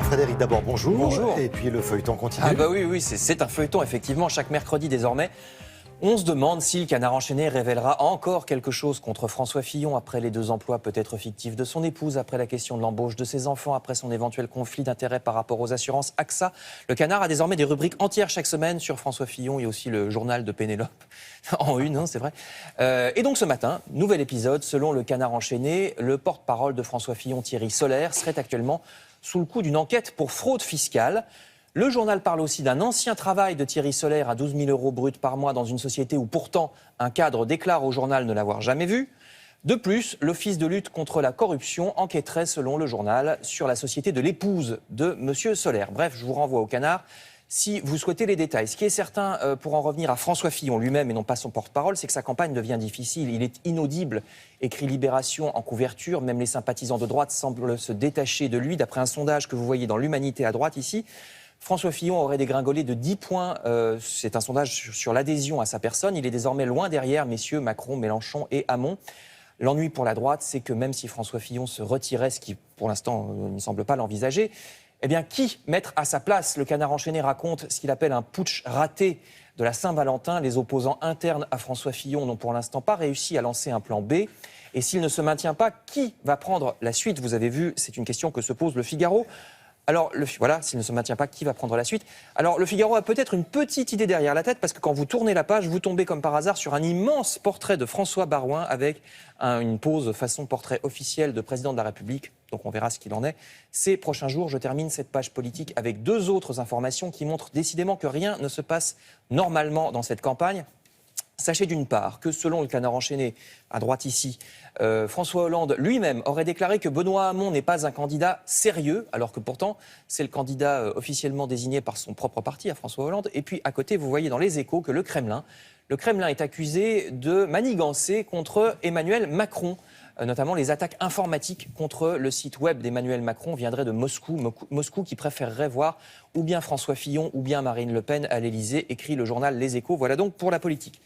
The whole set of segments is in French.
Frédéric, d'abord bonjour. Bonjour. Et puis le feuilleton continue. Ah bah oui, c'est un feuilleton, effectivement, chaque mercredi désormais. On se demande si le Canard enchaîné révélera encore quelque chose contre François Fillon après les 2 emplois peut-être fictifs de son épouse, après la question de l'embauche de ses enfants, après son éventuel conflit d'intérêts par rapport aux assurances AXA. Le Canard a désormais des rubriques entières chaque semaine sur François Fillon et aussi le journal de Pénélope en une, hein, c'est vrai. Et donc ce matin, nouvel épisode, selon le Canard enchaîné, le porte-parole de François Fillon, Thierry Solère, serait actuellement sous le coup d'une enquête pour fraude fiscale. Le journal parle aussi d'un ancien travail de Thierry Solère à 12 000 € bruts par mois dans une société où pourtant un cadre déclare au journal ne l'avoir jamais vu. De plus, l'Office de lutte contre la corruption enquêterait, selon le journal, sur la société de l'épouse de M. Solère. Bref, je vous renvoie au Canard si vous souhaitez les détails. Ce qui est certain, pour en revenir à François Fillon lui-même et non pas son porte-parole, c'est que sa campagne devient difficile. Il est inaudible, écrit Libération en couverture. Même les sympathisants de droite semblent se détacher de lui. D'après un sondage que vous voyez dans l'Humanité à droite ici, François Fillon aurait dégringolé de 10 points. C'est un sondage sur l'adhésion à sa personne. Il est désormais loin derrière messieurs Macron, Mélenchon et Hamon. L'ennui pour la droite, c'est que même si François Fillon se retirait, ce qui pour l'instant ne semble pas l'envisager, eh bien qui mettre à sa place? Le Canard enchaîné raconte ce qu'il appelle un putsch raté de la Saint-Valentin. Les opposants internes à François Fillon n'ont pour l'instant pas réussi à lancer un plan B. Et s'il ne se maintient pas, qui va prendre la suite? Vous avez vu, c'est une question que se pose le Figaro. Alors, voilà, s'il ne se maintient pas, qui va prendre la suite? Alors, le Figaro a peut-être une petite idée derrière la tête, parce que quand vous tournez la page, vous tombez comme par hasard sur un immense portrait de François Baroin avec une pose façon portrait officiel de président de la République. Donc, on verra ce qu'il en est. Ces prochains jours, je termine cette page politique avec 2 autres informations qui montrent décidément que rien ne se passe normalement dans cette campagne. Sachez d'une part que selon le Canard enchaîné, à droite ici, François Hollande lui-même aurait déclaré que Benoît Hamon n'est pas un candidat sérieux, alors que pourtant c'est le candidat officiellement désigné par son propre parti à François Hollande. Et puis à côté, vous voyez dans les Échos que le Kremlin est accusé de manigancer contre Emmanuel Macron. Notamment les attaques informatiques contre le site web d'Emmanuel Macron viendraient de Moscou. Moscou qui préférerait voir ou bien François Fillon ou bien Marine Le Pen à l'Élysée, écrit le journal Les Échos. Voilà donc pour la politique.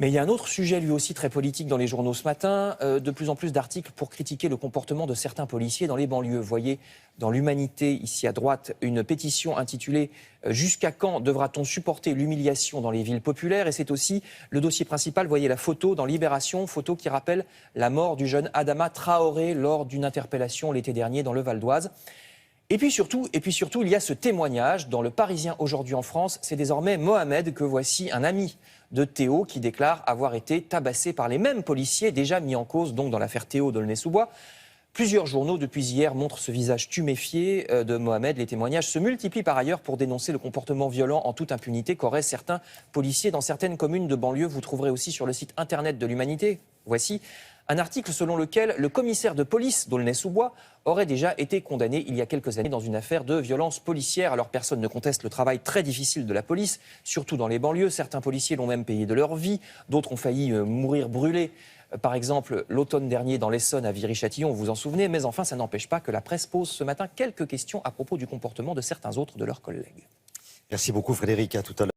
Mais il y a un autre sujet, lui aussi très politique, dans les journaux ce matin. De plus en plus d'articles pour critiquer le comportement de certains policiers dans les banlieues. Vous voyez, dans l'Humanité, ici à droite, une pétition intitulée « Jusqu'à quand devra-t-on supporter l'humiliation dans les villes populaires ?» Et c'est aussi le dossier principal. Vous voyez la photo dans Libération, photo qui rappelle la mort du jeune Adama Traoré lors d'une interpellation l'été dernier dans le Val d'Oise. Et puis surtout, il y a ce témoignage dans Le Parisien aujourd'hui en France. C'est désormais Mohamed que voici, un ami de Théo, qui déclare avoir été tabassé par les mêmes policiers déjà mis en cause donc dans l'affaire Théo d'Aulnay-sous-Bois. Plusieurs journaux depuis hier montrent ce visage tuméfié de Mohamed. Les témoignages se multiplient par ailleurs pour dénoncer le comportement violent en toute impunité qu'auraient certains policiers dans certaines communes de banlieue. Vous trouverez aussi sur le site internet de l'Humanité, voici un article selon lequel le commissaire de police d'Aulnay-sous-Bois aurait déjà été condamné il y a quelques années dans une affaire de violence policière. Alors personne ne conteste le travail très difficile de la police, surtout dans les banlieues. Certains policiers l'ont même payé de leur vie, d'autres ont failli mourir brûlés. Par exemple, l'automne dernier dans l'Essonne à Viry-Châtillon, vous vous en souvenez. Mais enfin, ça n'empêche pas que la presse pose ce matin quelques questions à propos du comportement de certains autres de leurs collègues. Merci beaucoup Frédéric, à tout à l'heure.